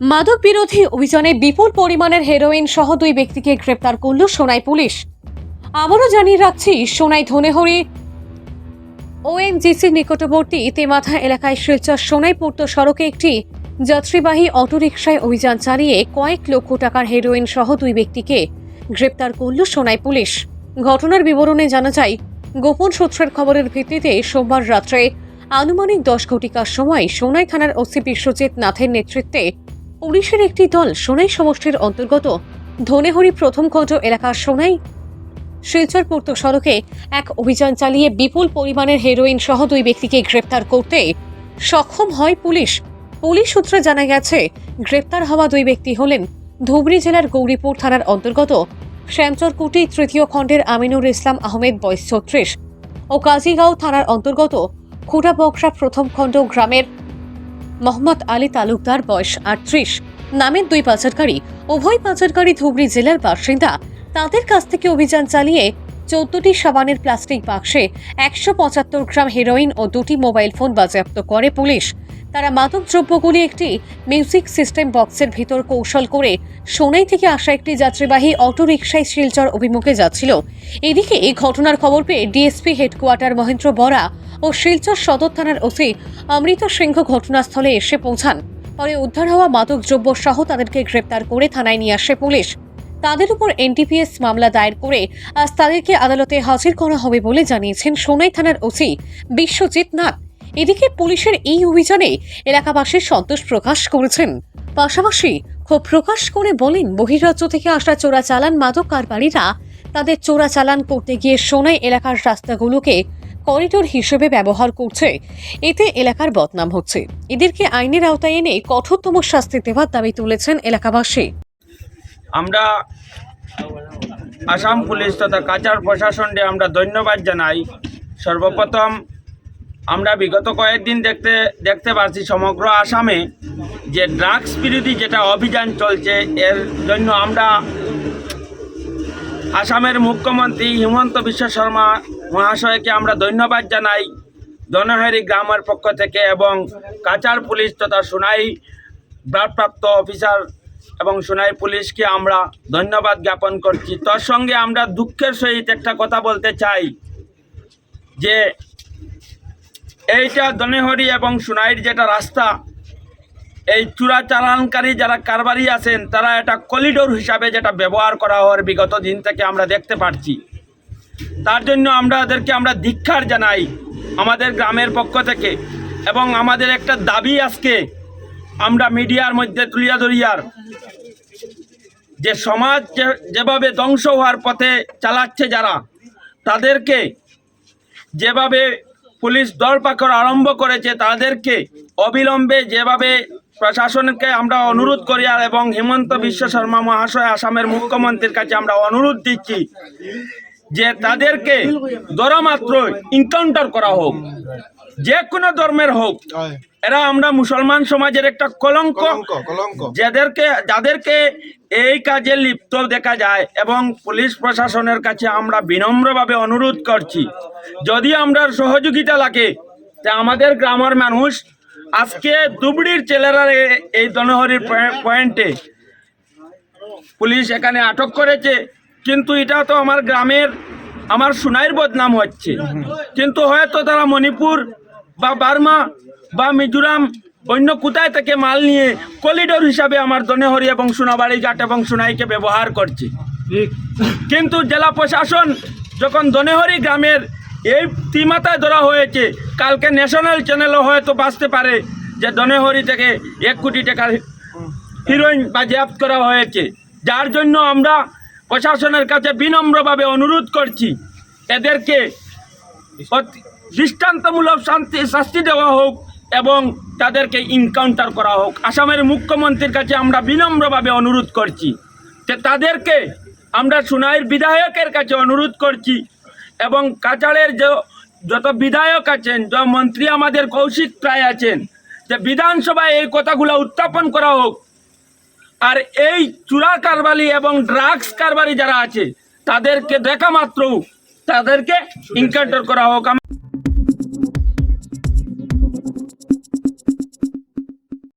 মাদক বিরোধী অভিযানে বিপুল পরিমাণের হেরোইন সহ দুই ব্যক্তিকে গ্রেপ্তার করল সোনাই পুলিশ। আবারও জানিয়ে রাখছি, সোনাই ধনেহরি ওএনজিসির নিকটবর্তী তেমাথা এলাকায় শিলচর সোনাই পূর্ত সড়কে একটি যাত্রীবাহী অটোরিকশায় অভিযান চালিয়ে কয়েক লক্ষ টাকার হেরোইন সহ দুই ব্যক্তিকে গ্রেপ্তার করল সোনাই পুলিশ। ঘটনার বিবরণে জানা যায়, গোপন সূত্রের খবরের ভিত্তিতে সোমবার রাত্রে আনুমানিক 10 ঘটিকার সময় সোনাই থানার ওসি বিশ্বজিৎ নাথের নেতৃত্বে পুলিশের একটি দল সোনাই সমষ্টির অন্তর্গত ধনেহরি প্রথম খণ্ড এলাকার সোনাই শিলচর পূর্ত সড়কে এক অভিযান চালিয়ে বিপুল পরিমাণের হেরোইন সহ দুই ব্যক্তিকে গ্রেপ্তার করতে সক্ষম হয় পুলিশ। পুলিশ সূত্রে জানা গেছে, গ্রেপ্তার হওয়া দুই ব্যক্তি হলেন ধুবড়ী জেলার গৌরীপুর থানার অন্তর্গত শ্যামচরকুটি তৃতীয় খণ্ডের আমিনুর ইসলাম আহমেদ বয়স 36 ও কাজিগাঁও থানার অন্তর্গত খুঁটাবকরা প্রথম খণ্ড গ্রামের মোহাম্মদ আলী তালুকদার বয়স 38 নামের দুই পাচারকারী। উভয় পাচারকারী ধুবড়ী জেলার বাসিন্দা। তাদের কাছ থেকে অভিযান চালিয়ে 14টি সাবানের প্লাস্টিক বাক্সে 175 গ্রাম হেরোইন ও 2টি মোবাইল ফোন বাজেয়াপ্ত করে পুলিশ। তারা মাদক দ্রব্যগুলি একটি মিউজিক সিস্টেম বক্সের ভিতর কৌশল করে সোনাই থেকে আসা একটি যাত্রীবাহী অটোরিকশায় শিলচর অভিমুখে যাচ্ছিল। এদিকে এই ঘটনার খবর পেয়ে ডিএসপি হেডকোয়ার্টার মহেন্দ্র বরা ও শিলচর সদর থানার ওসি অমৃত সিংহ ঘটনাস্থলে এসে পৌঁছান। পরে উদ্ধার হওয়া মাদক দ্রব্য সহ তাদেরকে গ্রেপ্তার করে থানায় নিয়ে আসে পুলিশ। তাদের উপর এনডিপিএস মামলা দায়ের করে আজ তাদেরকে আদালতে হাজির করা হবে বলে জানিয়েছেন সোনাই থানার ওসি বিশ্বজিৎ নাথ। এদিকে পুলিশের এই অভিযানে এলাকাবাসী সন্তোষ প্রকাশ করেছেন, পাশাপাশি ক্ষোভ প্রকাশ করে বলেন, বহির্রাজ্য থেকে আসা চোরাচালান মাদক কারবারিরা তাদের চোরাচালান করতে গিয়ে সোনাই এলাকার রাস্তাগুলোকে করিডোর হিসেবে ব্যবহার করছে। এতে এলাকার বদনাম হচ্ছে। এদেরকে আইনের আওতায় এনে কঠোরতম শাস্তি দেওয়ার দাবি তুলেছেন এলাকাবাসী। আমরা আসাম পুলিশ তথা কাছাড় প্রশাসনকে আমরা ধন্যবাদ জানাই। সর্বপ্রথম আমরা বিগত কয়েকদিন দেখতে পাচ্ছি সমগ্র আসামে যে ড্রাগস বিরোধী যেটা অভিযান চলছে, এর জন্য আমরা আসামের মুখ্যমন্ত্রী হিমন্ত বিশ্ব শর্মা মহাশয়কে আমরা ধন্যবাদ জানাই ধনেহরি গ্রামের পক্ষ থেকে, এবং কাছাড় পুলিশ তথা সোনাই ভারপ্রাপ্ত অফিসার এবং সোনাই পুলিশকে আমরা ধন্যবাদ জ্ঞাপন করছি। তার সঙ্গে আমরা দুঃখের সহিত একটা কথা বলতে চাই যে এইটা ধনেহরি এবং সোনাইয়ের যেটা রাস্তা, এই চোরাচালানকারী যারা কারবারি আছেন তারা এটা করিডোর হিসাবে যেটা ব্যবহার করা হওয়ার বিগত দিন থেকে আমরা দেখতে পাচ্ছি। তার জন্য আমরা ধিক্কার জানাই আমাদের গ্রামের পক্ষ থেকে, এবং আমাদের একটা দাবি আজকে আমরা মিডিয়ার মধ্যে তুলিয়া ধরিয়ার যে সমাজ যেভাবে ধ্বংস হওয়ার পথে চালাচ্ছে যারা, তাদেরকে যেভাবে পুলিশ দরপাকড় আরম্ভ করেছে তাদেরকে অবিলম্বে যেভাবে প্রশাসনকে আমরা অনুরোধ করি, আর এবং হিমন্ত বিশ্ব শর্মা মহাশয় আসামের মুখ্যমন্ত্রীর কাছে আমরা অনুরোধ দিচ্ছি যে তাদেরকে ধরামাত্র এনকাউন্টার করা হোক, যে কোনো ধর্মের হোক। এরা আমরা মুসলমান সমাজের একটা কলঙ্ক, যাদেরকে এই কাজে লিপ্ত দেখা যায়, এবং পুলিশ প্রশাসনের কাছে আমরা বিনম্রভাবে অনুরোধ করছি, যদি আমরা সহযোগিতা লাগে তা আমাদের গ্রামের মানুষ আজকে ধুবড়ির ছেলেরা এই ধনেহরির পয়েন্টে পুলিশ এখানে আটক করেছে, কিন্তু এটা তো আমার গ্রামের আমার সোনাইয়ের বদনাম হচ্ছে। কিন্তু হয়তো তারা মণিপুর বা বার্মা বা মিজোরাম অন্য কোথায় থেকে মাল নিয়ে করিডোর হিসাবে আমার ধনেহরি এবং সোনাবাড়ি ঘাট এবং সোনাইকে ব্যবহার করছে। কিন্তু জেলা প্রশাসন যখন ধনেহরি গ্রামের এই তিমাথায় ধরা হয়েছে, কালকে ন্যাশনাল চ্যানেলও হয়তো বাঁচতে পারে যে ধনেহরি থেকে 1 কোটি টাকার হিরোইন বাজেয়াপ্ত করা হয়েছে। যার জন্য আমরা প্রশাসনের কাছে বিনম্রভাবে অনুরোধ করছি, এদেরকে দৃষ্টান্তমূলক শাস্তি দেওয়া হোক এবং তাদেরকে এনকাউন্টার করা হোক। আসামের মুখ্যমন্ত্রীর কাছে আমরা বিনম্রভাবে অনুরোধ করছি যে তাদেরকে আমরা সোনাইয়ের বিধায়কের কাছে অনুরোধ করছি, এবং কাছাড়ের যত বিধায়ক আছেন, যত মন্ত্রী আমাদের কৌশিক রায় আছেন, যে বিধানসভায় এই কথাগুলো উত্থাপন করা হোক, আর এই চোরা কারবারি এবং ড্রাগস কারবারি যারা আছে তাদেরকে দেখা মাত্র তাদেরকে এনকাউন্টার করা হোক।